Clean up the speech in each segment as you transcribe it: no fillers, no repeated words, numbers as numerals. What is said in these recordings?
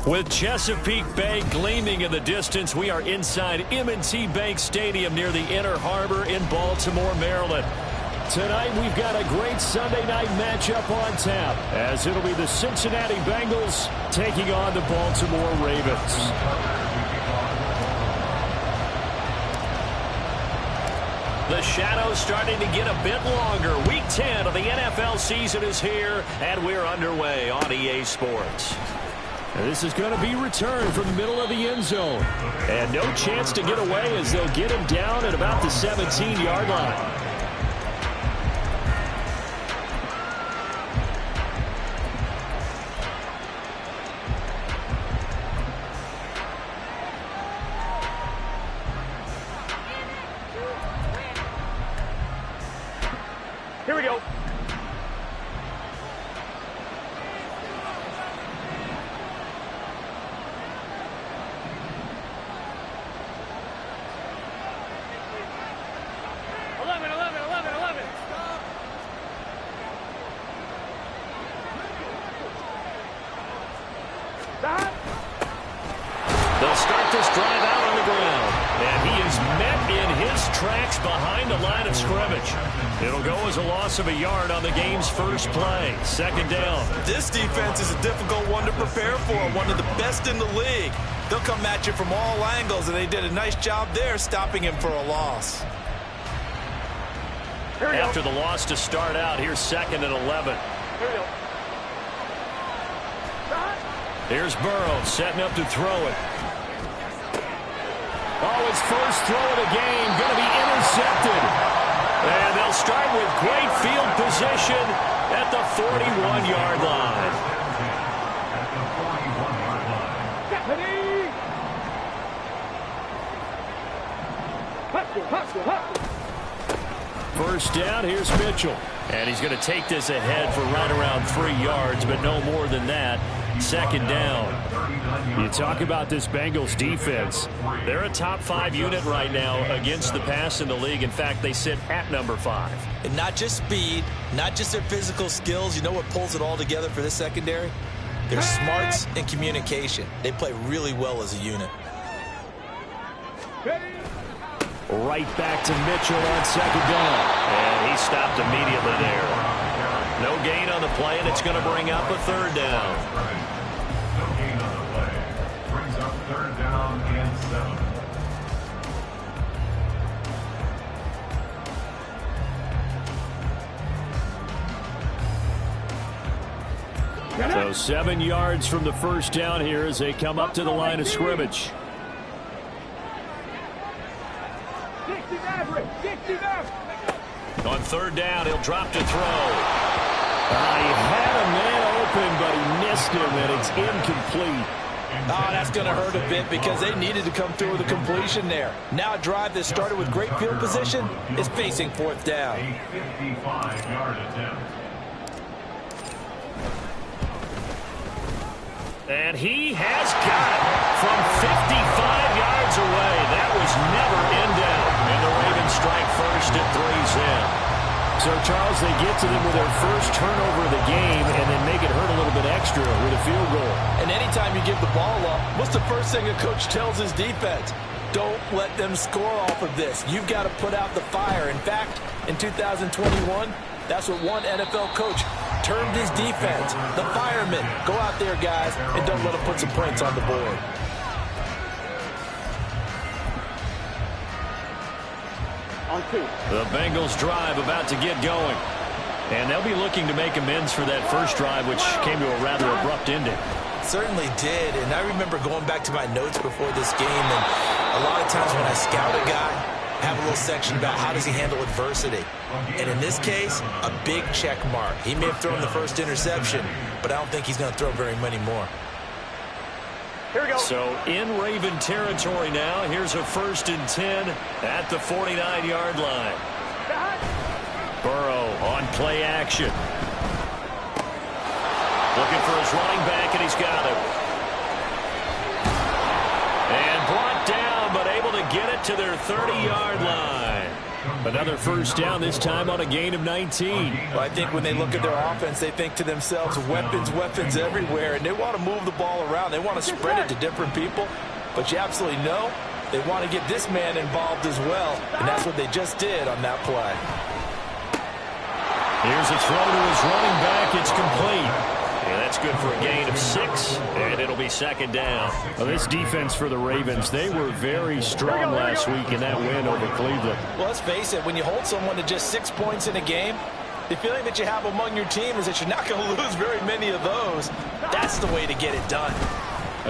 With Chesapeake Bay gleaming in the distance, we are inside M&T Bank Stadium near the Inner Harbor in Baltimore, Maryland. Tonight, we've got a great Sunday night matchup on tap, as it'll be the Cincinnati Bengals taking on the Baltimore Ravens. The shadow's starting to get a bit longer. Week 10 of the NFL season is here, and we're underway on EA Sports. This is going to be returned from the middle of the end zone. And no chance to get away as they'll get him down at about the 17-yard line. Here we go. They'll start this drive out on the ground. And he is met in his tracks behind the line of scrimmage. It'll go as a loss of a yard on the game's first play. Second down. This defense is a difficult one to prepare for, one of the best in the league. They'll come at you from all angles, and they did a nice job there stopping him for a loss. After the loss to start out, here's 2nd and 11. Here's Burrow setting up to throw it. Oh, his first throw of the game going to be intercepted. And they'll start with great field position at the 41-yard line. First down, here's Mitchell. And he's going to take this ahead for right around 3 yards, but no more than that. Second down. You talk about this Bengals defense. They're a top 5 unit right now against the pass in the league. In fact, they sit at number 5. And not just speed, not just their physical skills. You know what pulls it all together for this secondary? Their smarts and communication. They play really well as a unit. Right back to Mitchell on second down. And he stopped immediately there. No gain on the play, and it's going to bring up a third down. No gain on the play. Brings up 3rd down and 7. So 7 yards from the first down here as they come up to the line of scrimmage. On 3rd down, he'll drop to throw. He had a man open, but he missed him, and it's incomplete. Oh, that's going to hurt a bit because they needed to come through with a completion there. Now a drive that started with great field position is facing 4th down. A 55-yard attempt. And he has got it from 55 yards away. That was never in doubt. And the Ravens strike first at 3's in. So, Charles, they get to them with their first turnover of the game and then make it hurt a little bit extra with a field goal. And anytime you give the ball up, what's the first thing a coach tells his defense? Don't let them score off of this. You've got to put out the fire. In fact, in 2021, that's what one NFL coach termed his defense, the firemen. Go out there, guys, and don't let them put some points on the board. The Bengals drive about to get going. And they'll be looking to make amends for that first drive, which came to a rather abrupt ending. Certainly did, and I remember going back to my notes before this game, and a lot of times when I scout a guy, I have a little section about how does he handle adversity. And in this case, a big check mark. He may have thrown the first interception, but I don't think he's going to throw very many more. Here we go. So in Raven territory now, here's a 1st and 10 at the 49-yard line. Burrow on play action. Looking for his running back, and he's got him. And brought down, but able to get it to their 30-yard line. Another first down, this time on a gain of 19. Well, I think when they look at their offense, they think to themselves, weapons, weapons everywhere, and they want to move the ball around. They want to spread it to different people, but you absolutely know they want to get this man involved as well, and that's what they just did on that play. Here's a throw to his running back. It's complete. And that's good for a gain of 6, and it'll be second down. Well, this defense for the Ravens, they were very strong last week in that win over Cleveland. Well, let's face it, when you hold someone to just 6 points in a game, the feeling that you have among your team is that you're not going to lose very many of those. That's the way to get it done.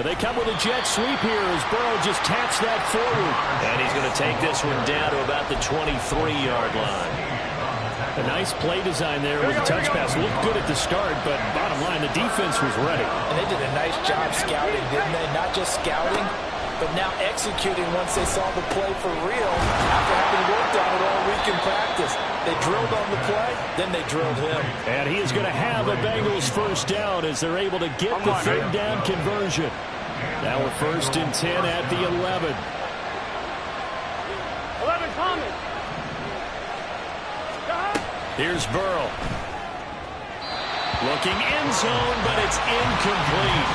They come with a jet sweep here as Burrow just taps that forward. And he's going to take this one down to about the 23-yard line. A nice play design there with the touch pass. Looked good at the start, but bottom line, the defense was ready. And they did a nice job scouting, didn't they? Not just scouting, but now executing once they saw the play for real after having worked on it all week in practice. They drilled on the play, then they drilled him. And he is going to have a Bengals first down as they're able to get the third down conversion. Now we're first and 10 at the 11. 11 coming. Here's Burrow. Looking end zone, but it's incomplete.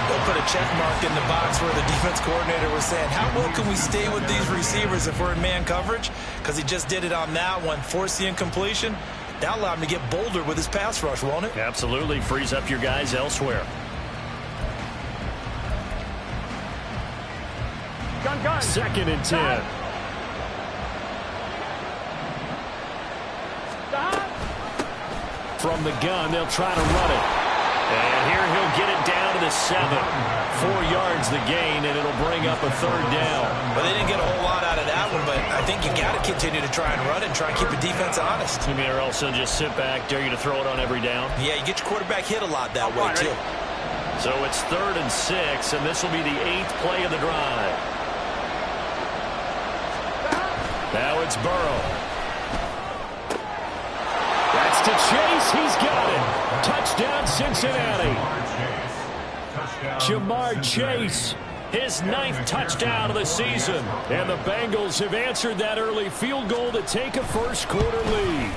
They'll put a check mark in the box where the defense coordinator was saying, how well can we stay with these receivers if we're in man coverage? Because he just did it on that one, forced the incompletion. That'll allow him to get bolder with his pass rush, won't it? Absolutely. Frees up your guys elsewhere. Gun. Second and 10. From the gun, they'll try to run it. And here he'll get it down to the 7. 4 yards the gain, and it'll bring up a third down. Well, they didn't get a whole lot out of that one, but I think you got to continue to try and run it and try and keep the defense honest. You mean or else they'll just sit back, dare you to throw it on every down? Yeah, you get your quarterback hit a lot that way, too. So it's 3rd and 6, and this will be the 8th play of the drive. Now it's Burrow. That's to Chase. He's got it. Touchdown, Cincinnati. Jamar Chase, his 9th touchdown of the season. And the Bengals have answered that early field goal to take a first-quarter lead.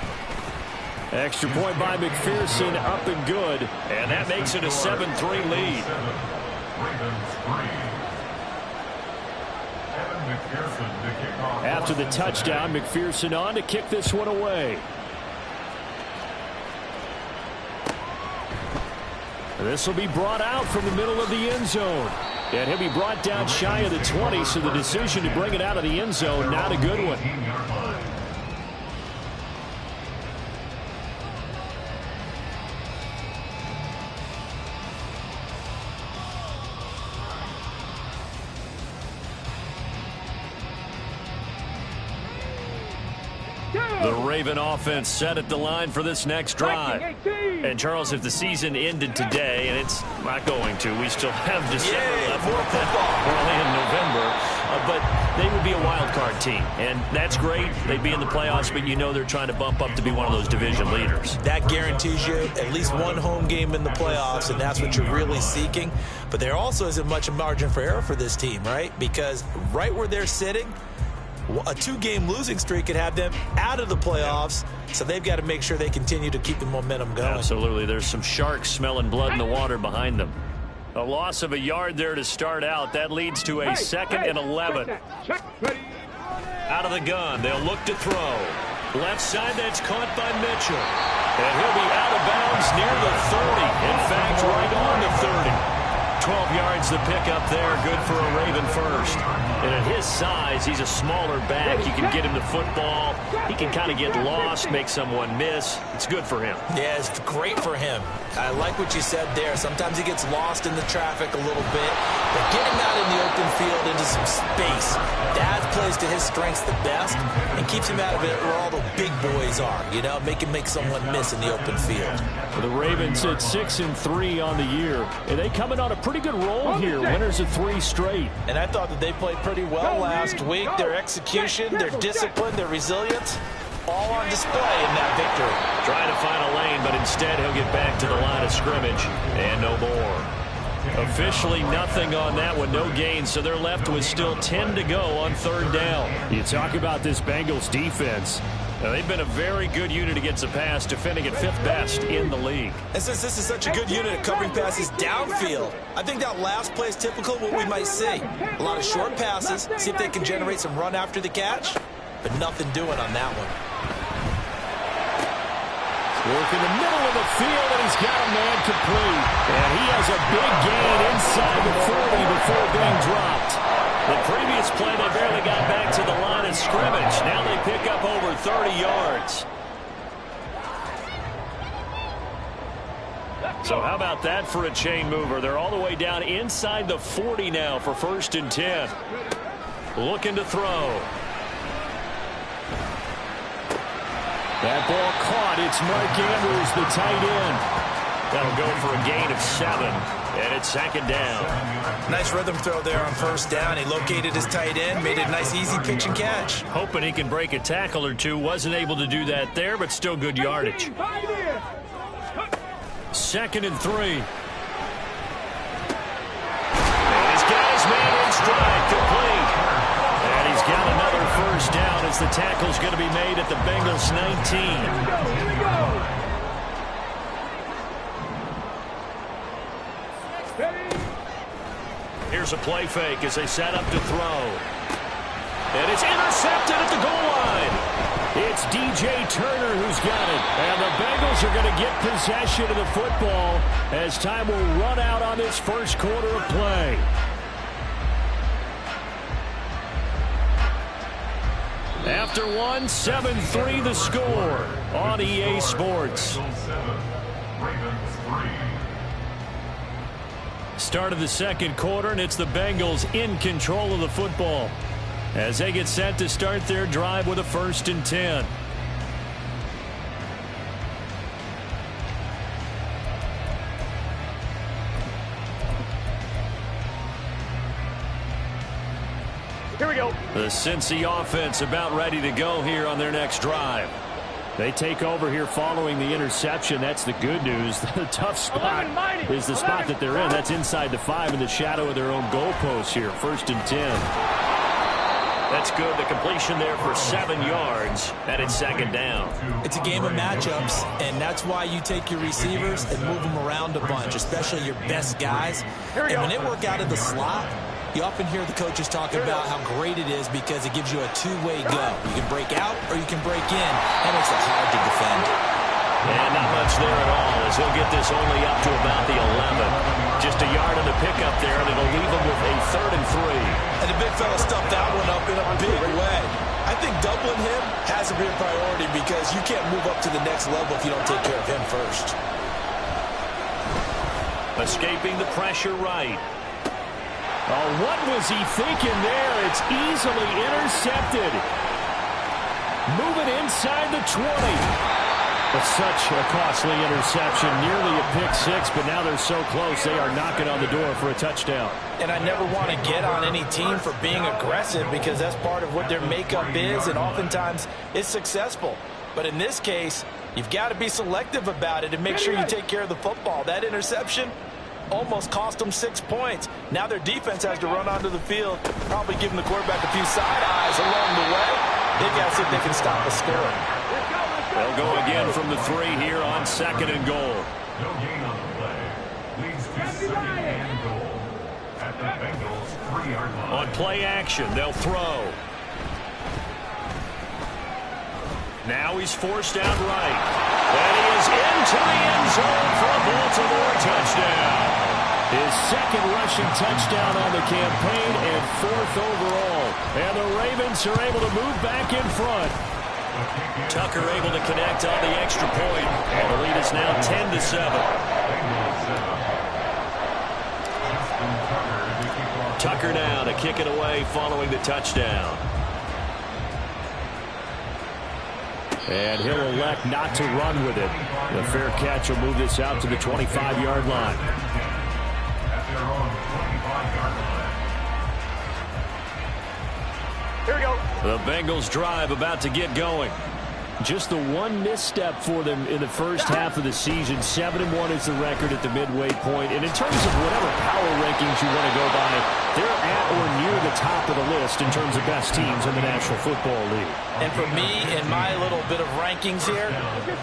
Extra point by McPherson, up and good. And that makes it a 7-3 lead. After the touchdown, McPherson on to kick this one away. This will be brought out from the middle of the end zone. And he'll be brought down shy of the 20, so the decision to bring it out of the end zone, not a good one. The Raven offense set at the line for this next drive. And, Charles, if the season ended today, and it's not going to, we still have December left. We're only in November. But they would be a wild card team. And that's great. They'd be in the playoffs, but you know they're trying to bump up to be one of those division leaders. That guarantees you at least one home game in the playoffs, and that's what you're really seeking. But there also isn't much margin for error for this team, right? Because right where they're sitting, a 2-game losing streak could have them out of the playoffs, so they've got to make sure they continue to keep the momentum going. Absolutely. There's some sharks smelling blood in the water behind them. A loss of a yard there to start out. That leads to a 2nd and 11. Out of the gun. They'll look to throw. Left side, that's caught by Mitchell. And he'll be out of bounds near the 30. In fact, right on the 30. 12 yards the pickup there. Good for a Raven first. And at his size, he's a smaller back. You can get him the football. He can kind of get lost, make someone miss. It's good for him. Yeah, it's great for him. I like what you said there. Sometimes he gets lost in the traffic a little bit. But get him out in the open field into some space. That plays to his strengths the best and keeps him out of it where all the big boys are. You know, make someone miss in the open field. The Ravens at 6-3 on the year. And they coming on a pretty good roll here. Winners of 3 straight. And I thought that they played pretty well last week. Their execution, their discipline, their resilience, all on display in that victory. Trying to find a lane, but instead he'll get back to the line of scrimmage. And no more. Officially nothing on that one, no gain, so they're left with still 10 to go on third down. You talk about this Bengals defense. They've been a very good unit against the pass, defending at 5th best in the league. And since this is such a good unit at covering passes downfield, I think that last play is typical of what we might see. A lot of short passes, see if they can generate some run after the catch, but nothing doing on that one. Work in the middle of the field, and he's got a man complete. And he has a big gain inside the 40 before being dropped. The previous play, they barely got back to the line of scrimmage. Now they pick up over 30 yards. So how about that for a chain mover? They're all the way down inside the 40 now for 1st and 10. Looking to throw. That ball caught. It's Mark Andrews, the tight end. That'll go for a gain of 7, and it's 2nd down. Nice rhythm throw there on 1st down. He located his tight end, made it a nice, easy pitch and catch. Hoping he can break a tackle or two. Wasn't able to do that there, but still good yardage. 2nd and 3. And he's got his man in stride, complete. And he's got another 1st down as the tackle's going to be made at the Bengals 19. Here's a play fake as they set up to throw. And it's intercepted at the goal line. It's DJ Turner who's got it. And the Bengals are going to get possession of the football as time will run out on this first quarter of play. After one, 7-3 the score on EA Sports. Start of the second quarter, and it's the Bengals in control of the football as they get set to start their drive with a 1st and 10. Here we go. The Cincy offense about ready to go here on their next drive. They take over here following the interception. That's the good news. The tough spot is the spot that they're in. That's inside the 5 in the shadow of their own goalpost here. 1st and 10. That's good. The completion there for 7 yards, and it's 2nd down. It's a game of matchups, and that's why you take your receivers and move them around a bunch, especially your best guys. And when they work out of the slot, you often hear the coaches talk about how great it is because it gives you a two-way go. You can break out or you can break in. That makes it hard to defend. And not much there at all as he'll get this only up to about the 11. Just a yard on the pickup there, and it'll leave him with a 3rd and 3. And the big fella stuffed that one up in a big way. I think doubling him has to be a priority because you can't move up to the next level if you don't take care of him first. Escaping the pressure right. Oh, what was he thinking there? It's easily intercepted. Moving inside the 20. But such a costly interception. Nearly a pick 6, but now they're so close they are knocking on the door for a touchdown. And I never want to get on any team for being aggressive because that's part of what their makeup is, and oftentimes it's successful. But in this case, you've got to be selective about it and make sure you take care of the football. That interception almost cost them 6 points. Now their defense has to run onto the field, probably giving the quarterback a few side eyes along the way. They got to see if they can stop the scoring. They'll go again from the 3 here on 2nd and goal. No gain on the play. Leads to 2nd and goal at the Bengals 3-yard line. On play action, they'll throw. Now he's forced out right. And he is into the end zone for a Baltimore touchdown. His 2nd rushing touchdown on the campaign and 4th overall. And the Ravens are able to move back in front. Tucker able to connect on the extra point. And the lead is now 10-7. Tucker now to kick it away following the touchdown. And he'll elect not to run with it. The fair catch will move this out to the 25-yard line. Here we go. The Bengals drive about to get going. Just the one misstep for them in the first half of the season. 7-1 is the record at the midway point. And in terms of whatever power rankings you want to go by, they're at or near the top of the list in terms of best teams in the National Football League. And for me, in my little bit of rankings here,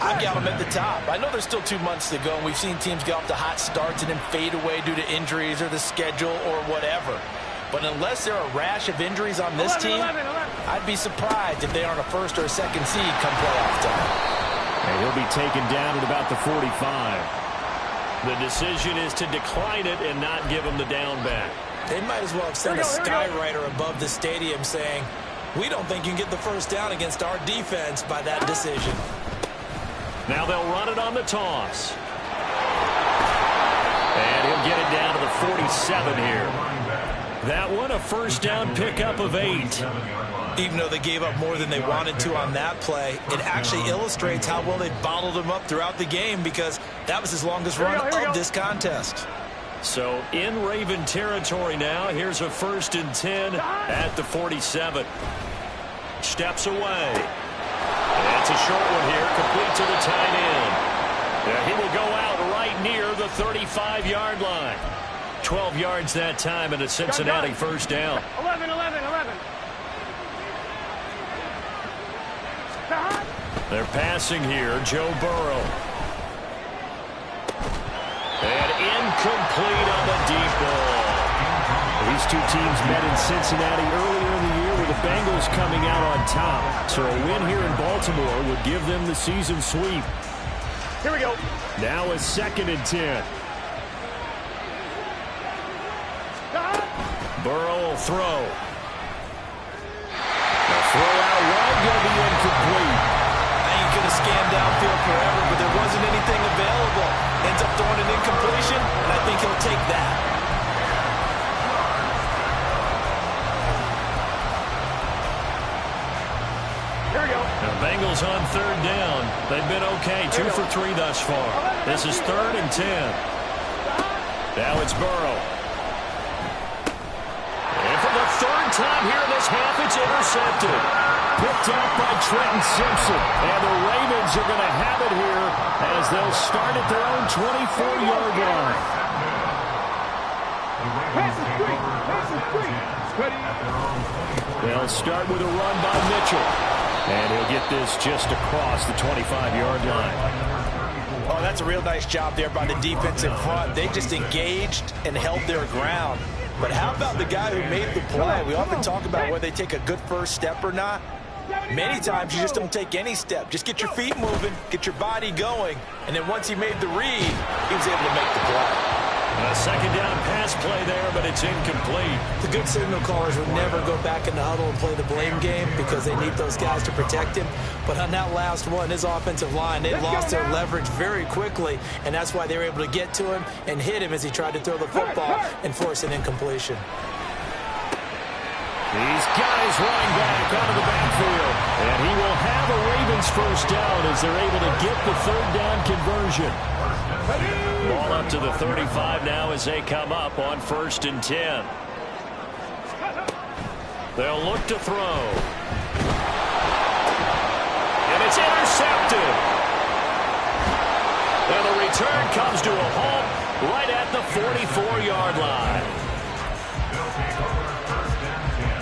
I've got them at the top. I know there's still 2 months to go, and we've seen teams get off to hot starts and then fade away due to injuries or the schedule or whatever. But unless there are a rash of injuries on this team, I'd be surprised if they aren't a first or a second seed come playoff time. And he'll be taken down at about the 45. The decision is to decline it and not give him the down back. They might as well have sent a skywriter above the stadium saying, we don't think you can get the first down against our defense by that decision. Now they'll run it on the toss. And he'll get it down to the 47 here. That one, a first down pickup of 8. Even though they gave up more than they wanted to on that play, it actually illustrates how well they bottled them up throughout the game, because that was his longest run of this contest. So in Raven territory now. Here's a 1st and 10 at the 47. Steps away. That's a short one here, complete to the tight end. He will go out right near the 35-yard line. 12 yards that time, and a Cincinnati first down. 11. They're passing here. Joe Burrow. And incomplete on the deep ball. These two teams met in Cincinnati earlier in the year with the Bengals coming out on top. So a win here in Baltimore would give them the season sweep. Here we go. Now a 2nd and 10. Burrow will throw. The throw out wide going to be incomplete. You could have scanned downfield forever, but there wasn't anything available. Ends up throwing an incompletion, and I think he'll take that. Here we go. The Bengals on 3rd down. They've been okay. 2 for 3 thus far. This is 3rd and 10. Now it's Burrow. And for the 3rd time here in this half, it's intercepted. Picked up by Trenton Simpson. And the Ravens are going to have it here as they'll start at their own 24-yard line. They'll start with a run by Mitchell. And he'll get this just across the 25-yard line. Oh, that's a real nice job there by the defensive front. They just engaged and held their ground. But how about the guy who made the play? We often talk about whether they take a good first step or not. Many times you just don't take any step. Just get your feet moving, get your body going, and then once he made the read, he was able to make the play. A 2nd down pass play there, but it's incomplete. The good signal callers would never go back in the huddle and play the blame game because they need those guys to protect him. But on that last one, his offensive line, they lost their leverage very quickly, and that's why they were able to get to him and hit him as he tried to throw the football and force an incompletion. These guys running back out of the backfield. And he will have a Ravens first down as they're able to get the 3rd down conversion. Ball up to the 35 now as they come up on 1st and 10. They'll look to throw. And it's intercepted. And the return comes to a halt right at the 44-yard line. They'll take over 1st and 10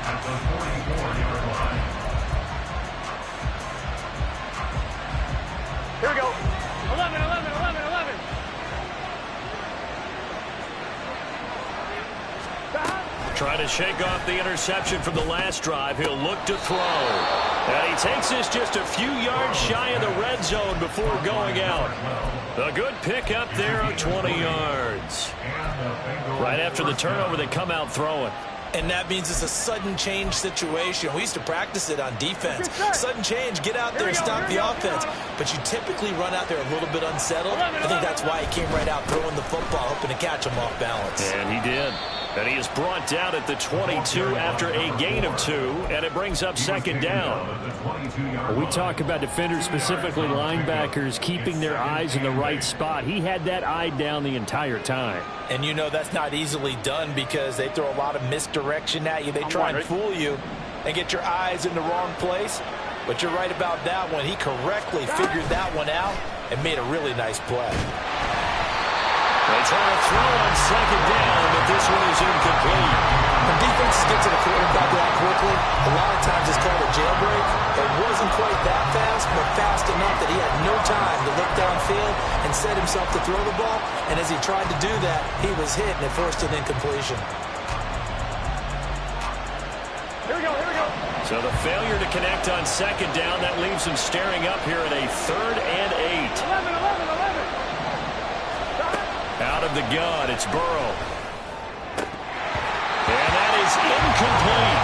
at the 44-yard line. Here we go. 11. Trying to shake off the interception from the last drive. He'll look to throw. And he takes this just a few yards shy of the red zone before going out. A good pickup there of 20 yards. Right after the turnover, they come out throwing. And that means it's a sudden change situation. We used to practice it on defense. Sudden change, get out there and stop the offense. But you typically run out there a little bit unsettled. I think that's why he came right out throwing the football, hoping to catch him off balance. And he did. And he is brought down at the 22 after a gain of 2, and it brings up 2nd down. We talk about defenders, specifically linebackers, keeping their eyes in the right spot. He had that eye down the entire time. And you know that's not easily done because they throw a lot of misdirection at you. They try and fool you and get your eyes in the wrong place. But you're right about that one. He correctly figured that one out and made a really nice play. They try to throw on second down, but this one is incomplete. When defenses get to the quarterback that quickly, a lot of times it's called a jailbreak. It wasn't quite that fast, but fast enough that he had no time to look downfield and set himself to throw the ball. And as he tried to do that, he was hit and it forced an incompletion. Here we go, here we go. So the failure to connect on second down, that leaves him staring up here at a 3rd and 8. 11. Out of the gun, it's Burrow. And that is incomplete.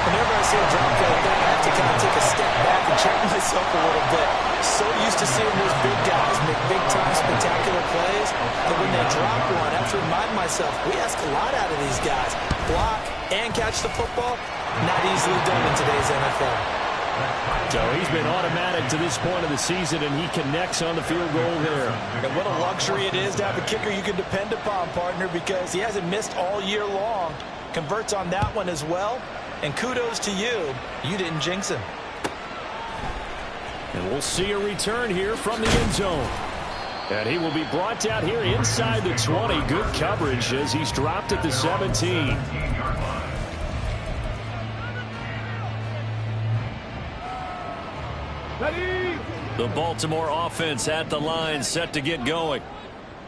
Whenever I see a drop like that, I have to kind of take a step back and check myself a little bit. So used to seeing those big guys make big-time spectacular plays, but when they drop one, I have to remind myself, we ask a lot out of these guys. Block and catch the football, not easily done in today's NFL. So he's been automatic to this point of the season, and he connects on the field goal there. And what a luxury it is to have a kicker you can depend upon, partner, because he hasn't missed all year long. Converts on that one as well. And kudos to you. You didn't jinx him. And we'll see a return here from the end zone. And he will be brought down here inside the 20. Good coverage as he's dropped at the 17. The Baltimore offense at the line, set to get going.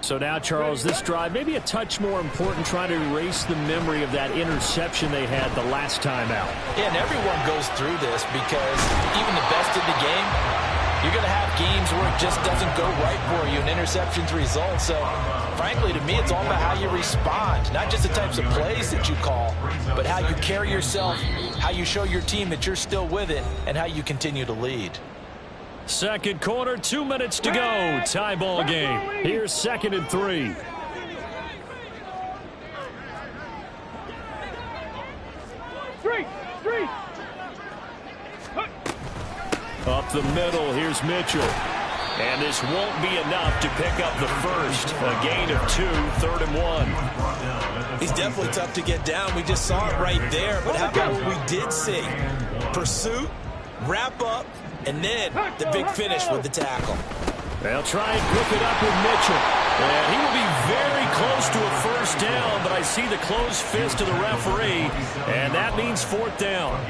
So now, Charles, this drive maybe a touch more important, trying to erase the memory of that interception they had the last time out. Yeah, and everyone goes through this because even the best in the game, you're going to have games where it just doesn't go right for you and interceptions result. So, frankly, to me, it's all about how you respond, not just the types of plays that you call, but how you carry yourself, how you show your team that you're still with it, and how you continue to lead. Second quarter, 2 minutes to go. Tie ball game. Here's 2nd and 3. Up the middle, here's Mitchell. And this won't be enough to pick up the first. A gain of 2, 3rd and 1. He's definitely tough to get down. We just saw it right there. But how about what we did see? Pursuit, wrap up, and then the big finish with the tackle. They'll try and pick it up with Mitchell. And he will be very close to a first down, but I see the closed fist of the referee, and that means 4th down.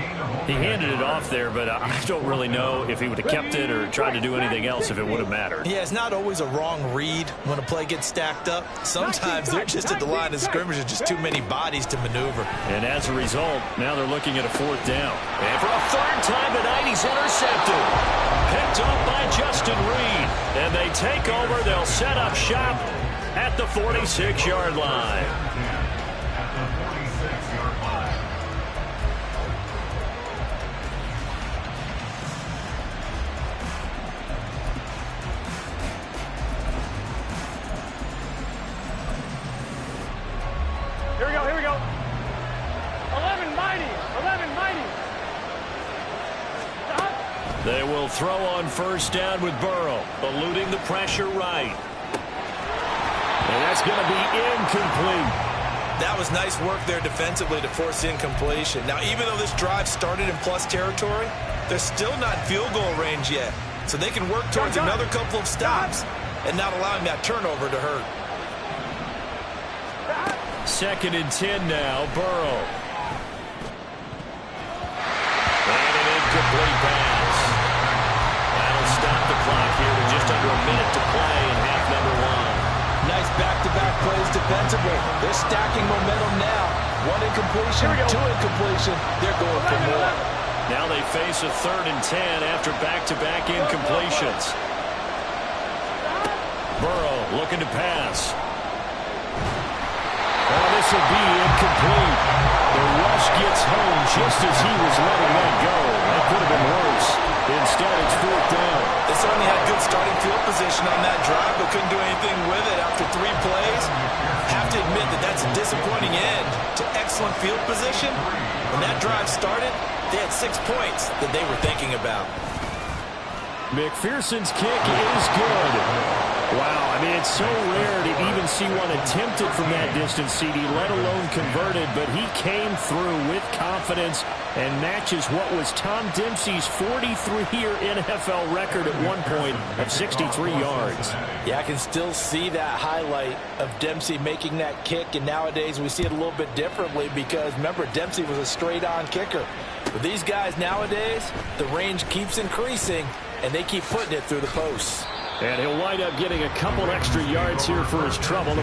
He handed it off there, but I don't really know if he would have kept it or tried to do anything else if it would have mattered. Yeah, it's not always a wrong read when a play gets stacked up. Sometimes they're just at the line of scrimmage. There's just too many bodies to maneuver. And as a result, now they're looking at a 4th down. And for a 3rd time tonight, he's intercepted. Picked up by Justin Reed. And they take over. They'll set up shop at the 46-yard line. Here we go. 11 mighty. Stop. They will throw on first down with Burrow, eluding the pressure right. And that's going to be incomplete. That was nice work there defensively to force incompletion. Now, even though this drive started in plus territory, they're still not field goal range yet. So they can work towards another couple of stops and not allowing that turnover to hurt. 2nd and 10 now, Burrow. And an incomplete pass. That'll stop the clock here with just under a minute to play in half number 1. Nice back-to-back plays defensively. They're stacking momentum now. 1 incompletion, 2 incompletion. They're going for more. Now they face a 3rd and 10 after back-to-back incompletions. Burrow looking to pass. Oh, this will be incomplete. The rush gets home just as he was letting that go. That could have been worse. Instead, it's 4th down. They certainly had good starting field position on that drive, but couldn't do anything with it after 3 plays. Have to admit that that's a disappointing end to excellent field position. When that drive started, they had 6 points that they were thinking about. McPherson's kick is good. Wow, I mean, it's so rare to even see one attempted from that distance, CD, let alone converted, but he came through with confidence and matches what was Tom Dempsey's 43-year NFL record at one point of 63 yards. Yeah, I can still see that highlight of Dempsey making that kick, and nowadays we see it a little bit differently because, remember, Dempsey was a straight-on kicker. With these guys nowadays, the range keeps increasing, and they keep putting it through the posts. And he'll wind up getting a couple extra yards here for his trouble.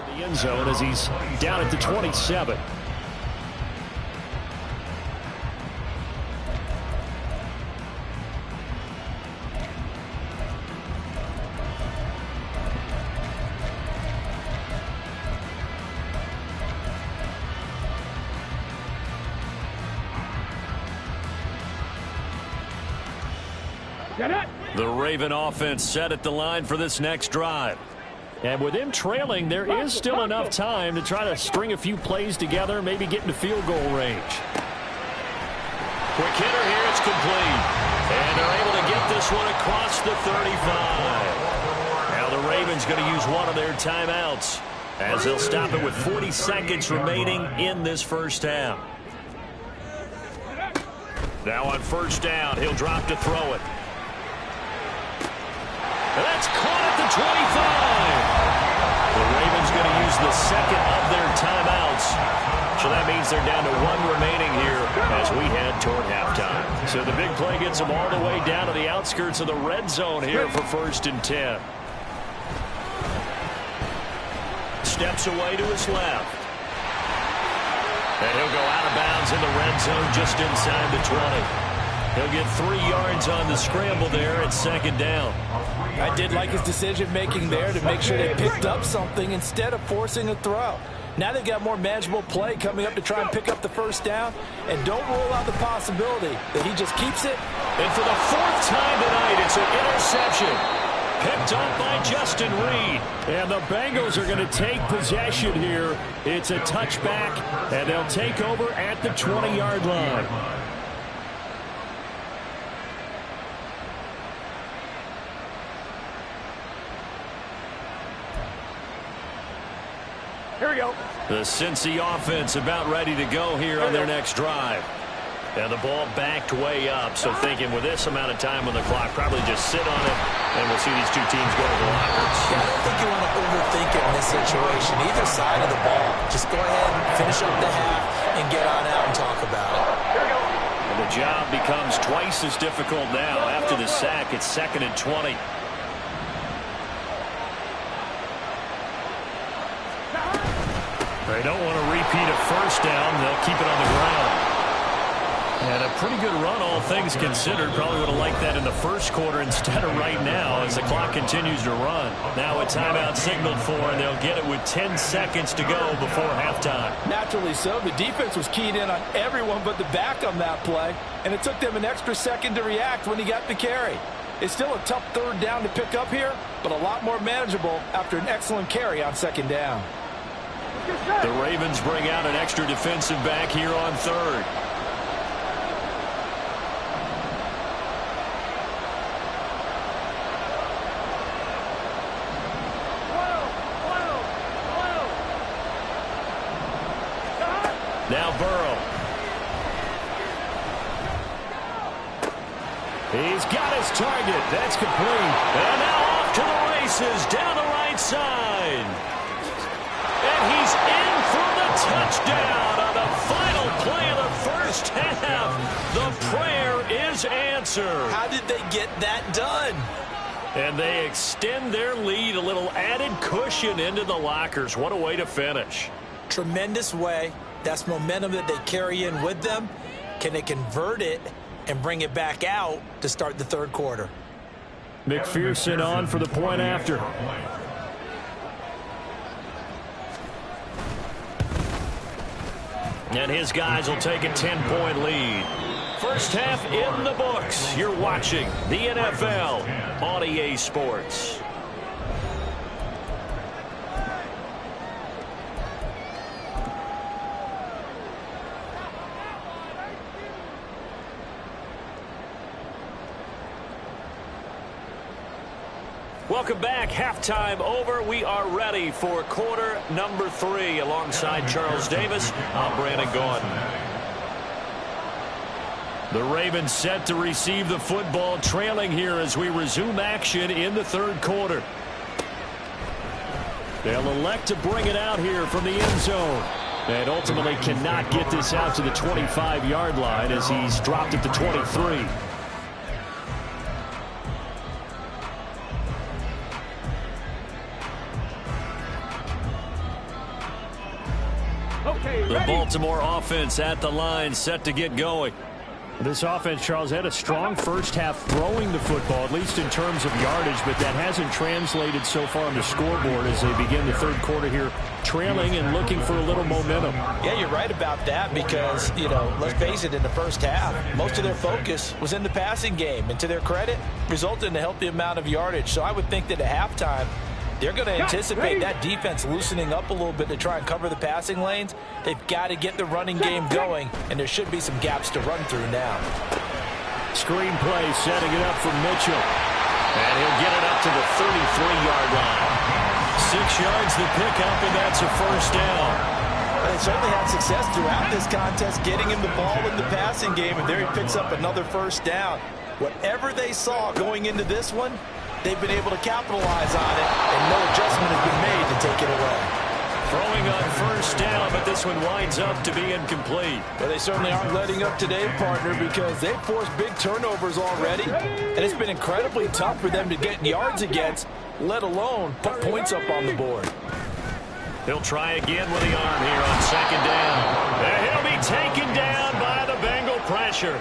The end zone as he's down at the 27. The Raven offense set at the line for this next drive. And with him trailing, there is still enough time to try to string a few plays together, maybe get into field goal range. Quick hitter here, it's complete. And they're able to get this one across the 35. Now the Ravens going to use one of their timeouts as they'll stop it with 40 seconds remaining in this first half. Now on first down, he'll drop to throw it. And that's caught at the 25. The Ravens going to use the second of their timeouts. So that means they're down to one remaining here as we head toward halftime. So the big play gets them all the way down to the outskirts of the red zone here for 1st and 10. Steps away to his left. And he'll go out of bounds in the red zone just inside the 20. He'll get 3 yards on the scramble there at 2nd down. I did like his decision-making there to make sure they picked up something instead of forcing a throw. Now they've got more manageable play coming up to try and pick up the first down. And don't rule out the possibility that he just keeps it. And for the 4th time tonight, it's an interception. Picked up by Justin Reed. And the Bengals are going to take possession here. It's a touchback, and they'll take over at the 20-yard line. Here we go. The Cincy offense about ready to go here on their next drive. And the ball backed way up, so thinking with this amount of time on the clock, probably just sit on it, and we'll see these two teams go to the lockers. Yeah, I don't think you want to overthink it in this situation. Either side of the ball. Just go ahead and finish up the half and get on out and talk about it. And the job becomes twice as difficult now. After the sack, it's 2nd and 20. They don't want to repeat a first down. They'll keep it on the ground. And a pretty good run, all things considered. Probably would have liked that in the first quarter instead of right now as the clock continues to run. Now a timeout signaled for, and they'll get it with 10 seconds to go before halftime. Naturally so. The defense was keyed in on everyone but the back on that play, and it took them an extra second to react when he got the carry. It's still a tough third down to pick up here, but a lot more manageable after an excellent carry on second down. The Ravens bring out an extra defensive back here on third. Now Burrow. He's got his target. That's complete. And now off to the races down the right side. And he's in for the touchdown on the final play of the first half. The prayer is answered. How did they get that done? And they extend their lead, a little added cushion into the lockers. What a way to finish. Tremendous way. That's momentum that they carry in with them. Can they convert it and bring it back out to start the third quarter? McPherson on for the point after. And his guys will take a 10-point lead. First half in the books. You're watching the NFL on EA Sports. Welcome back. Halftime over. We are ready for quarter number 3. Alongside Charles Davis, I'm Brandon Gaudin. The Ravens set to receive the football, trailing here as we resume action in the third quarter. They'll elect to bring it out here from the end zone. And ultimately cannot get this out to the 25-yard line as he's dropped it to 23. The Baltimore offense at the line, set to get going. This offense, Charles, had a strong first half throwing the football, at least in terms of yardage, but that hasn't translated so far on the scoreboard as they begin the third quarter here, trailing and looking for a little momentum. Yeah, you're right about that because, you know, let's face it, in the first half, most of their focus was in the passing game, and to their credit, resulted in a healthy amount of yardage. So I would think that at halftime, they're going to anticipate that defense loosening up a little bit to try and cover the passing lanes. They've got to get the running game going, and there should be some gaps to run through now. Screen play setting it up for Mitchell. And he'll get it up to the 33-yard line. 6 yards the pickup, and that's a first down. They certainly had success throughout this contest getting him the ball in the passing game, and there he picks up another first down. Whatever they saw going into this one, they've been able to capitalize on it, and no adjustment has been made to take it away. Throwing on first down, but this one winds up to be incomplete. Well, they certainly aren't letting up today, partner, because they've forced big turnovers already, and it's been incredibly tough for them to get yards against, let alone put points up on the board. He'll try again with the arm here on second down. And he'll be taken down by the Bengal pressure.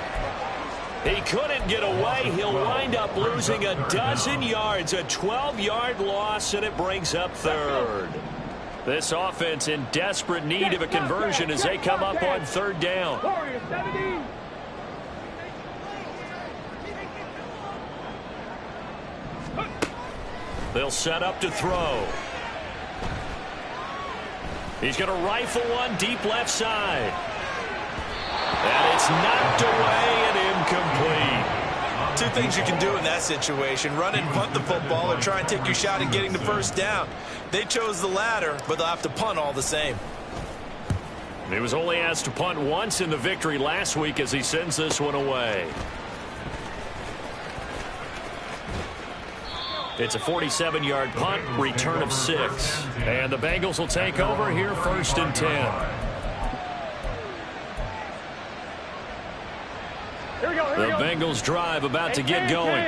He couldn't get away. He'll wind up losing a dozen yards, a 12-yard loss, and it brings up third. This offense in desperate need of a conversion as they come up on third down. They'll set up to throw. He's going to rifle one deep left side. And it's knocked away and incomplete. Two things you can do in that situation: run and punt the football, or try and take your shot at getting the first down. They chose the latter, but they'll have to punt all the same. He was only asked to punt once in the victory last week as he sends this one away. It's a 47-yard punt, return of 6. And the Bengals will take over here, 1st and 10. The Bengals drive about to get going.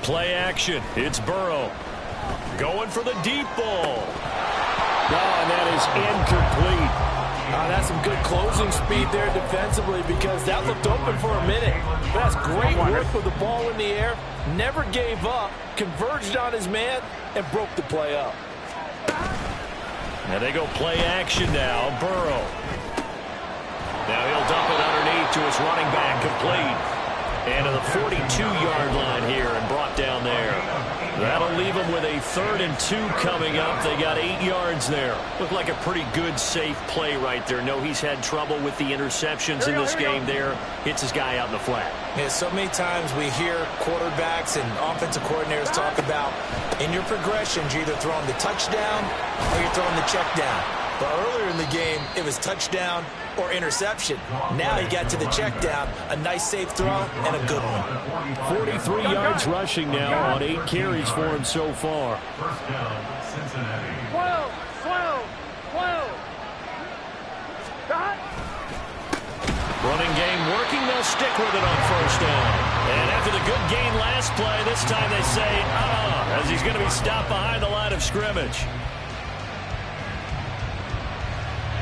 Play action. It's Burrow. Going for the deep ball. Oh, and that is incomplete. That's some good closing speed there defensively because that looked open for a minute. But that's great work with the ball in the air. Never gave up, converged on his man, and broke the play up. And they go play action now. Burrow. Now he'll dump it underneath to his running back, complete. And to the 42-yard line here and brought down there. That'll leave them with a 3rd and 2 coming up. They got 8 yards there. Looked like a pretty good, safe play right there. No, he's had trouble with the interceptions in this game there. Hits his guy out in the flat. Yeah, so many times we hear quarterbacks and offensive coordinators talk about in your progressions, you're either throwing the touchdown or you're throwing the check down. But earlier in the game, it was touchdown or interception. Now he got to the check down, a nice safe throw, and a good one. 43 yards rushing now on 8 carries for him so far. First down, Cincinnati. 12. Running game working. They'll stick with it on first down. And after the good gain last play, this time they say, as he's going to be stopped behind the line of scrimmage.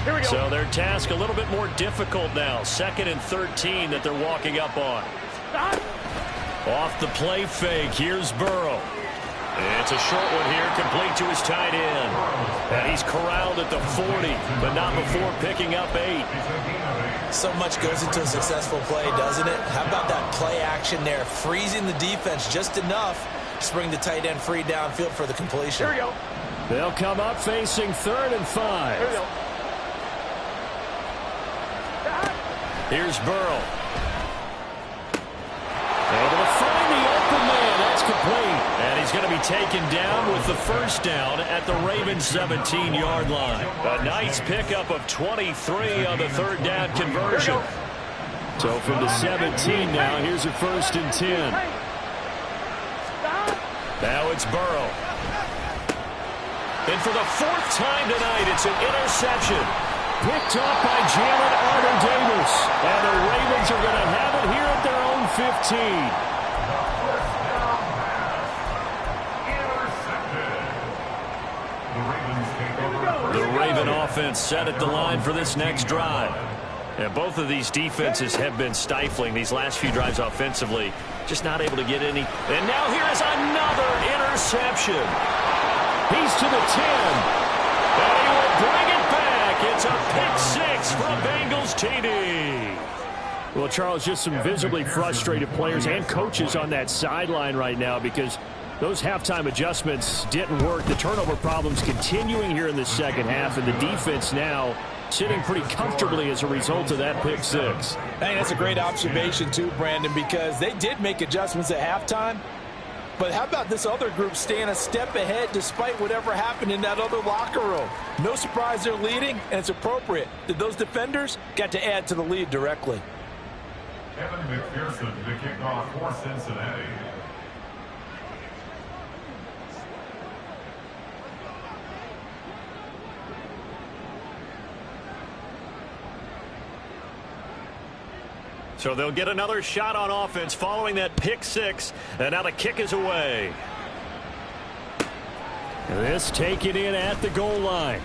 Here we go. So their task a little bit more difficult now. 2nd and 13 that they're walking up on. Off the play fake. Here's Burrow. It's a short one here, complete to his tight end. And he's corralled at the 40, but not before picking up 8. So much goes into a successful play, doesn't it? How about that play action there, freezing the defense just enough to bring the tight end free downfield for the completion. Here we go. They'll come up facing 3rd and 5. Here we go. Here's Burrow. Able to find the open man. That's complete. And he's going to be taken down with the first down at the Ravens' 17-yard line. A nice pickup of 23 on the 3rd down conversion. So from the 17 now, here's a 1st and 10. Now it's Burrow. And for the 4th time tonight, it's an interception. Picked off by Jalen Armour-Davis. And the Ravens are going to have it here at their own 15. The Raven offense set at the line for this next drive. And both of these defenses have been stifling these last few drives offensively. Just not able to get any. And now here is another interception. He's to the 10. And he will bring it back. It's a pick-6 from Bengals TD. Well, Charles, just some visibly frustrated players and coaches on that sideline right now because those halftime adjustments didn't work. The turnover problems continuing here in the second half, and the defense now sitting pretty comfortably as a result of that pick-6. Hey, that's a great observation too, Brandon, because they did make adjustments at halftime. But how about this other group staying a step ahead despite whatever happened in that other locker room? No surprise they're leading, and it's appropriate that those defenders got to add to the lead directly. Evan McPherson to kick off for Cincinnati. So they'll get another shot on offense following that pick-6, and now the kick is away. This taken in at the goal line.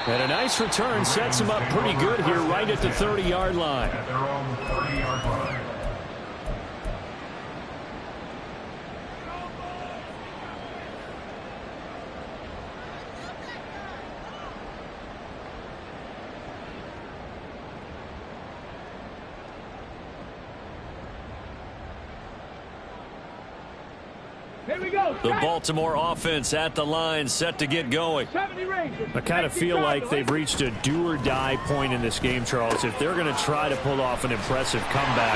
And a nice return sets him up pretty good here right at the 30-yard line. At their own 30-yard line. The Baltimore offense at the line, set to get going. I kind of feel like they've reached a do-or-die point in this game, Charles. If they're going to try to pull off an impressive comeback,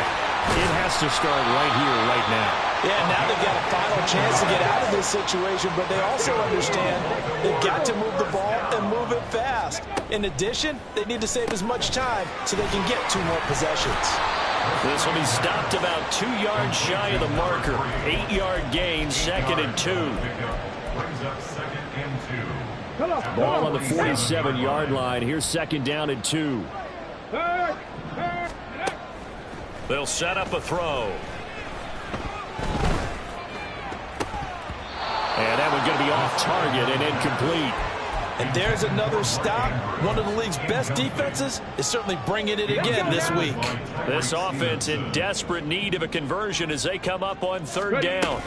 it has to start right here, right now. Yeah, now they've got a final chance to get out of this situation, but they also understand they've got to move the ball and move it fast. In addition, they need to save as much time so they can get 2 more possessions. This will be stopped about 2 yards shy of the marker. 8-yard gain, 2nd and 2. Brings up 2nd and 2. Ball on the 47-yard line. Here's 2nd down and 2. They'll set up a throw. And that one's going to be off target and incomplete. And there's another stop. One of the league's best defenses is certainly bringing it again this week. This offense in desperate need of a conversion as they come up on third down.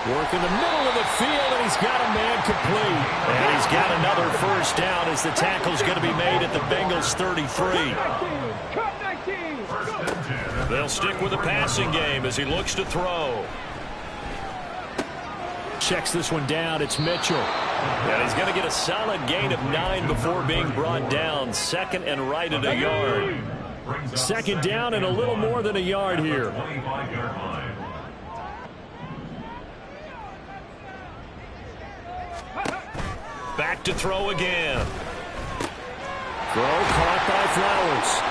Work in the middle of the field, and he's got a man complete. And he's got another first down as the tackle's going to be made at the Bengals 33. They'll stick with the passing game as he looks to throw. Checks this one down. It's Mitchell. And he's going to get a solid gain of 9 before being brought down. Second and right at a yard. Second down and a little more than a yard here. Back to throw again. Throw caught by Flowers.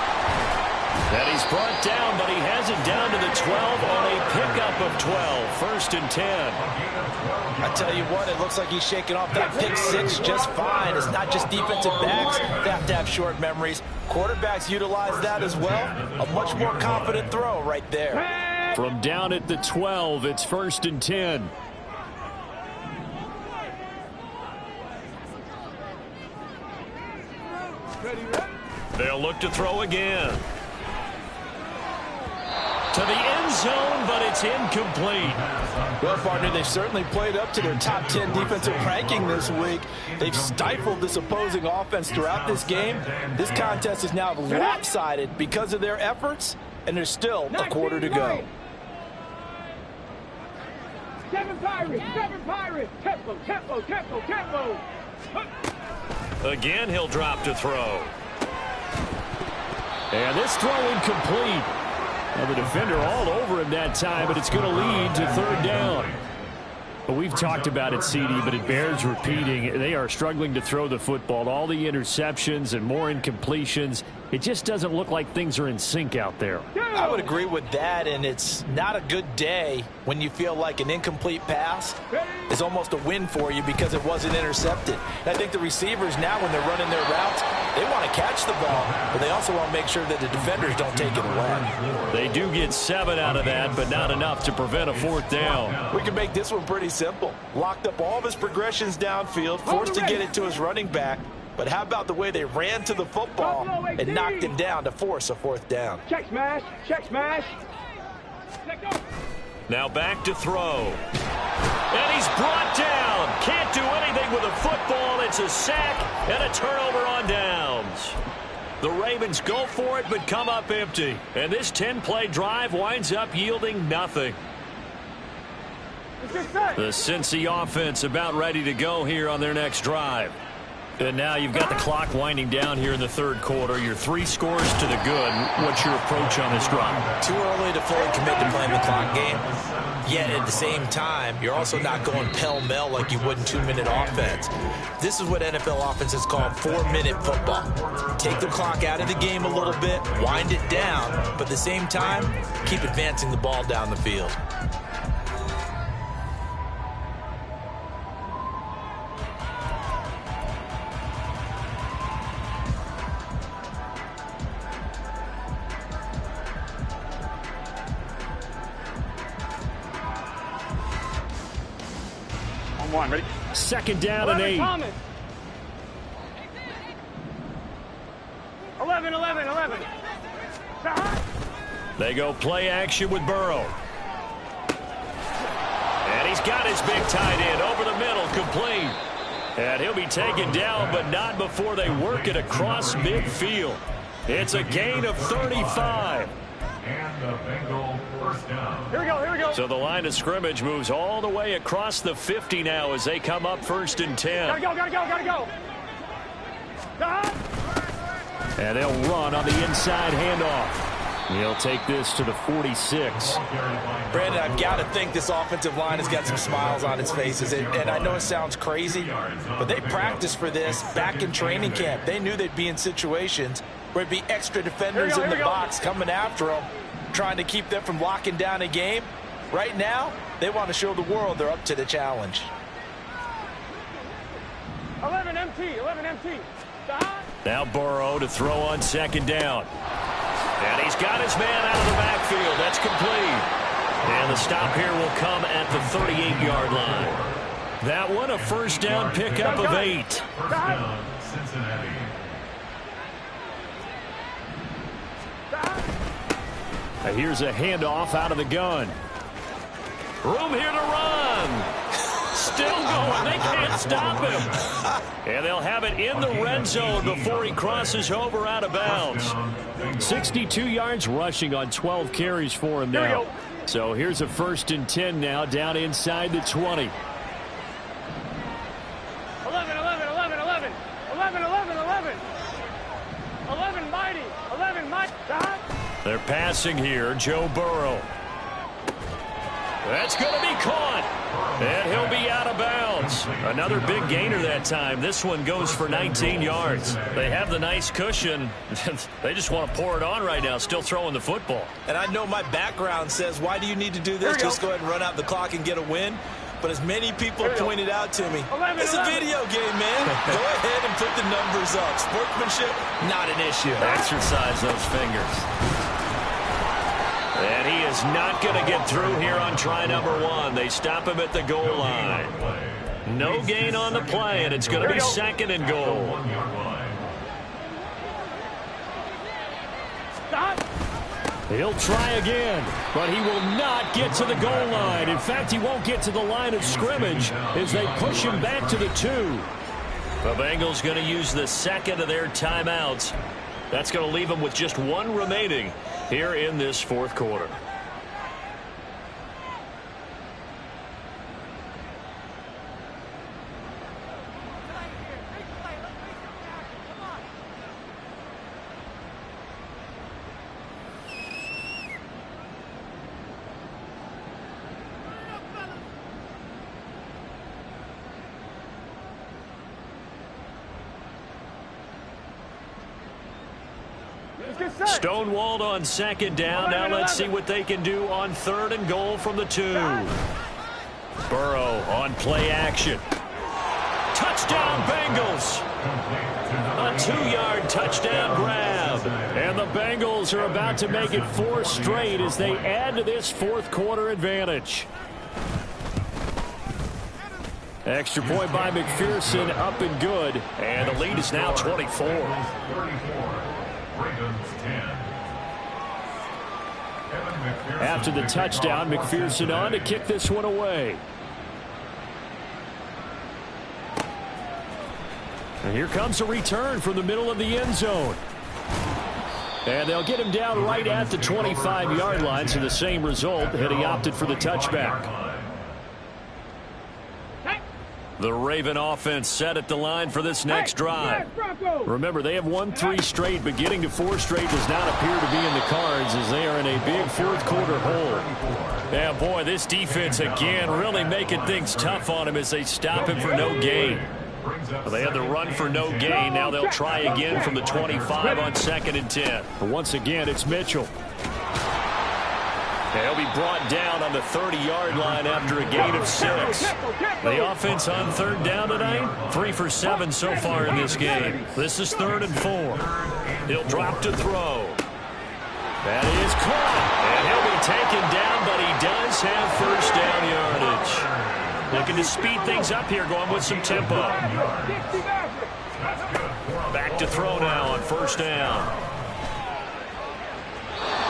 And he's brought down, but he has it down to the 12 on a pickup of 12. First and 10. I tell you what, it looks like he's shaking off that pick six just fine. It's not just defensive backs that have to have short memories. Quarterbacks utilize that as well. A much more confident throw right there. From down at the 12, it's first and 10. They'll look to throw again. To the end zone, but it's incomplete. Well, partner, they've certainly played up to their top 10 defensive ranking this week. They've stifled this opposing offense throughout this game. This contest is now lopsided because of their efforts, and there's still a quarter to go. 7 Pirates, tempo, tempo, tempo, tempo. Again, he'll drop to throw. And this throw incomplete. Well, the defender all over him that time, but it's going to lead to third down. Well, we've talked about it, CD, but it bears repeating. They are struggling to throw the football. All the interceptions and more incompletions. It just doesn't look like things are in sync out there. I would agree with that, and it's not a good day when you feel like an incomplete pass is almost a win for you because it wasn't intercepted. And I think the receivers now, when they're running their routes, they want to catch the ball, but they also want to make sure that the defenders don't take it away. They do get 7 out of that, but not enough to prevent a fourth down. We can make this one pretty simple. Locked up all of his progressions downfield, forced to get it to his running back. But how about the way they ran to the football and knocked him down to force a fourth down? Check smash, check smash. Now back to throw. And he's brought down. Can't do anything with a football. It's a sack and a turnover on downs. The Ravens go for it but come up empty. And this 10-play drive winds up yielding nothing. The Cincy offense about ready to go here on their next drive. And now you've got the clock winding down here in the third quarter. You're 3 scores to the good. What's your approach on this drive? Too early to fully commit to playing the clock game. Yet at the same time, you're also not going pell-mell like you would in 2-minute offense. This is what NFL offenses call 4-minute football. Take the clock out of the game a little bit, wind it down, but at the same time, keep advancing the ball down the field. One, ready? Second down and 8. Thomas. 11. They go play action with Burrow. And he's got his big tight end over the middle, complete. And he'll be taken down, but not before they work it across midfield. It's a gain of 35. And the Bengal first down. Here we go. So the line of scrimmage moves all the way across the 50 now as they come up first and 10. Gotta go. And they'll run on the inside handoff. He'll take this to the 46. Brandon, I've got to think this offensive line has got some smiles on its faces. And I know it sounds crazy, but they practiced for this back in training camp. They knew they'd be in situations where it'd be extra defenders in the box coming after them, trying to keep them from locking down a game. Right now, they want to show the world they're up to the challenge. 11 MT. Now Burrow to throw on second down. And he's got his man out of the backfield. That's complete. And the stop here will come at the 38-yard line. That one a first down pickup of 8. First down, Cincinnati. Here's a handoff out of the gun. Room here to run. Still going. They can't stop him. And they'll have it in the red zone before he crosses over out of bounds. 62 yards rushing on 12 carries for him now. So here's a 1st and 10 now down inside the 20. 11, 11, 11, 11. 11, 11, 11. 11 mighty. 11 mighty. They're passing here. Joe Burrow. That's going to be caught. And he'll be out of bounds. Another big gainer that time. This one goes for 19 yards. They have the nice cushion. They just want to pour it on right now, still throwing the football. And I know my background says, why do you need to do this? Just go ahead and run out the clock and get a win. But as many people pointed out to me, 11, it's a video game, man. Go ahead and put the numbers up. Sportsmanship, not an issue. Exercise those fingers. And he is not going to get through here on try number 1. They stop him at the goal line. No gain on the play, and it's going to be 2nd and goal. He'll try again, but he will not get to the goal line. In fact, he won't get to the line of scrimmage as they push him back to the 2. The Bengals going to use the 2nd of their timeouts. That's going to leave them with just 1 remaining here in this 4th quarter. Stonewalled on 2nd down. Now let's see what they can do on 3rd and goal from the 2. Burrow on play action. Touchdown Bengals. A 2-yard touchdown grab. And the Bengals are about to make it 4 straight as they add to this 4th quarter advantage. Extra point by McPherson, up and good. And the lead is now 24. After the touchdown, McPherson on to kick this one away. And here comes a return from the middle of the end zone. And they'll get him down right at the 25-yard line, so the same result, had he opted for the touchback. The Raven offense set at the line for this next drive. Remember, they have won 3 straight, but getting to 4 straight does not appear to be in the cards as they are in a big 4th quarter hole. Yeah, boy, this defense again really making things tough on him as they stop him for no gain. Well, they had the run for no gain. Now they'll try again from the 25 on 2nd and 10. But once again, it's Mitchell. He'll be brought down on the 30-yard line after a gain of 6. The offense on 3rd down tonight, 3 for 7 so far in this game. This is 3rd and 4. He'll drop to throw. That is caught. And he'll be taken down, but he does have 1st down yardage. Looking to speed things up here, going with some tempo. Back to throw now on 1st down.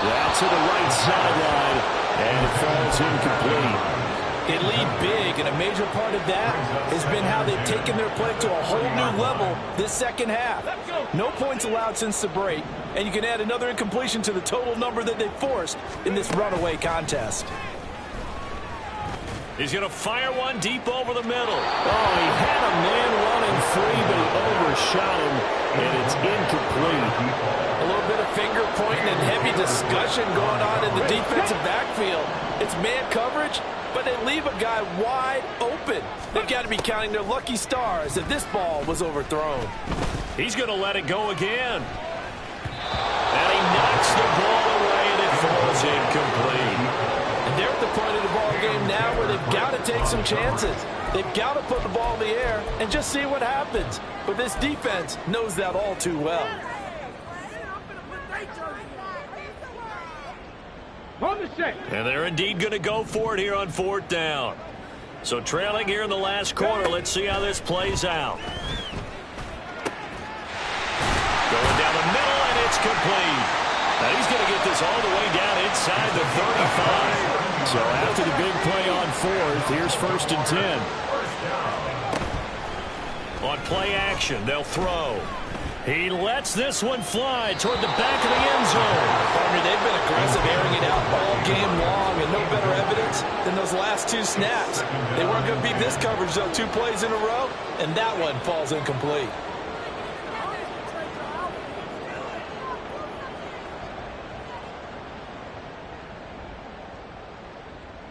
That's to the right sideline, and it falls incomplete. They lead big, and a major part of that has been how they've taken their play to a whole new level this 2nd half. No points allowed since the break, and you can add another incompletion to the total number that they forced in this runaway contest. He's going to fire one deep over the middle. Oh, he had a man running free, but he overshot him, and it's incomplete. A little bit of finger pointing and heavy discussion going on in the defensive backfield. It's man coverage, but they leave a guy wide open. They've got to be counting their lucky stars if this ball was overthrown. He's going to let it go again. And he knocks the ball away, and it falls incomplete. And they're at the point of the ball game now where they've got to take some chances. They've got to put the ball in the air and just see what happens. But this defense knows that all too well. And they're indeed going to go for it here on 4th down. So trailing here in the last quarter. Let's see how this plays out. Going down the middle, and it's complete. Now he's going to get this all the way down inside the 35. So after the big play on fourth, here's 1st and 10. On play action, they'll throw. He lets this one fly toward the back of the end zone. Partner, they've been aggressive, airing it out all game long, and no better evidence than those last 2 snaps. They weren't going to beat this coverage, though, 2 plays in a row, and that one falls incomplete.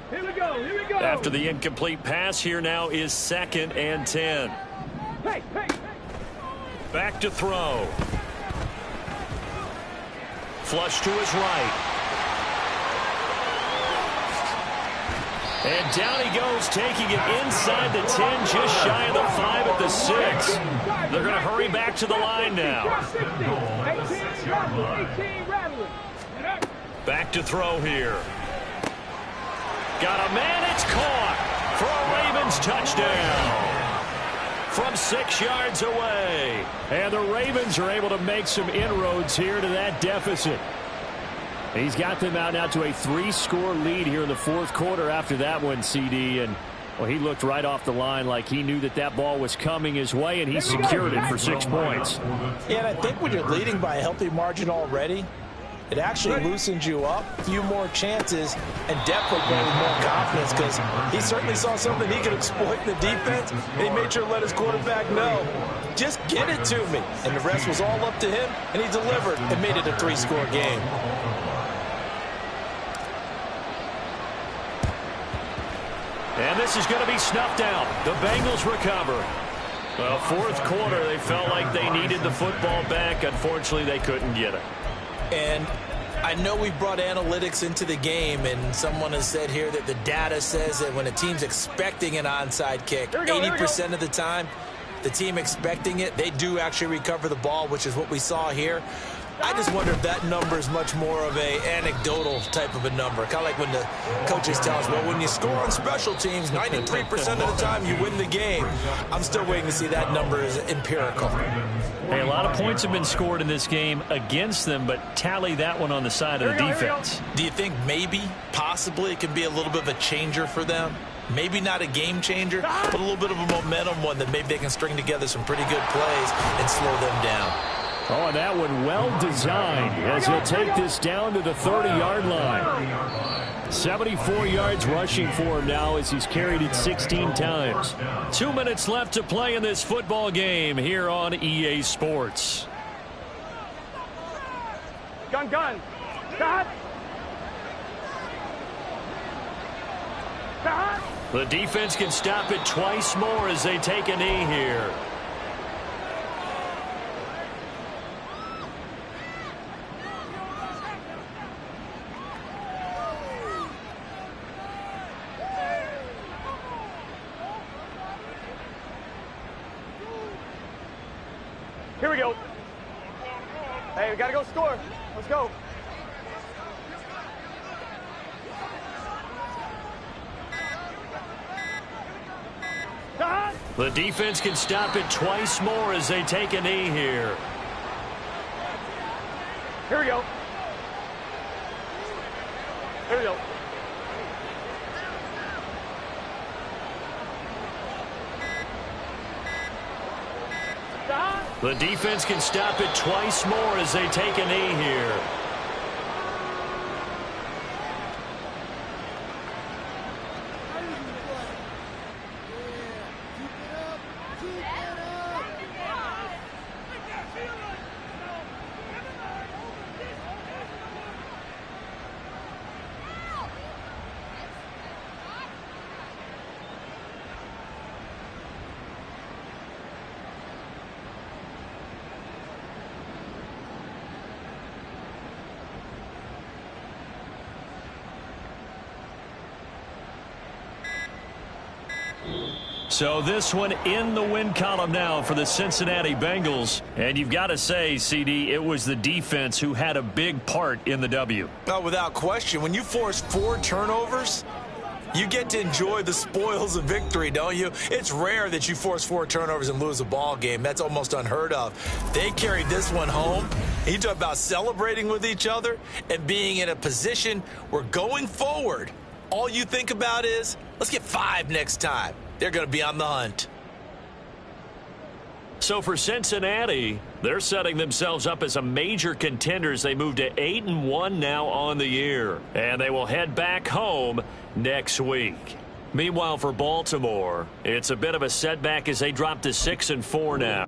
Here we go. Here we go. After the incomplete pass, here now is 2nd and 10. Hey, hey. Back to throw. Flush to his right. And down he goes, taking it inside the 10, just shy of the 5 at the 6. They're going to hurry back to the line now. 18 rattling. Back to throw here. Got a man, it's caught for a Ravens touchdown. From 6 yards away. And the Ravens are able to make some inroads here to that deficit. He's got them out now to a 3-score lead here in the 4th quarter after that one, CD. And, well, he looked right off the line like he knew that that ball was coming his way, and he secured it for 6 points. Yeah, and I think when you're leading by a healthy margin already, it actually loosens you up, a few more chances, and depth will play with more confidence because he certainly saw something he could exploit in the defense, and he made sure to let his quarterback know, just get it to me. And the rest was all up to him, and he delivered and made it a 3-score game. And this is going to be snuffed out. The Bengals recover. Well, 4th quarter, they felt like they needed the football back. Unfortunately, they couldn't get it. And I know we brought analytics into the game, and someone has said here that the data says that when a team's expecting an onside kick, 80% of the time, the team expecting it, they do actually recover the ball, which is what we saw here. I just wonder if that number is much more of a anecdotal type of a number. Kind of like when the coaches tell us, well, when you score on special teams, 93% of the time you win the game. I'm still waiting to see that number is empirical. Hey, a lot of points have been scored in this game against them, but tally that one on the side of the defense. Do you think maybe, possibly, it can be a little bit of a changer for them? Maybe not a game changer, but a little bit of a momentum one that maybe they can string together some pretty good plays and slow them down. Oh, and that one well designed as he'll take this down to the 30-yard line. 74 yards rushing for him now as he's carried it 16 times. 2 minutes left to play in this football game here on EA Sports. Gun. Cut. The defense can stop it twice more as they take a knee here. Here we go. Hey, we got to go score. Let's go. The defense can stop it twice more as they take a knee here. Here we go. Here we go. The defense can stop it twice more as they take a knee here. So this one in the win column now for the Cincinnati Bengals. And you've got to say, CD, it was the defense who had a big part in the W. Oh, without question. When you force 4 turnovers, You get to enjoy the spoils of victory, don't you? It's rare that you force 4 turnovers and lose a ball game. That's almost unheard of. They carried this one home. You talk about celebrating with each other and being in a position where going forward, all you think about is, let's get 5 next time. They're going to be on the hunt. So for Cincinnati, they're setting themselves up as a major contender as they move to 8-1 now on the year. And they will head back home next week. Meanwhile, for Baltimore, it's a bit of a setback as they drop to 6-4 now.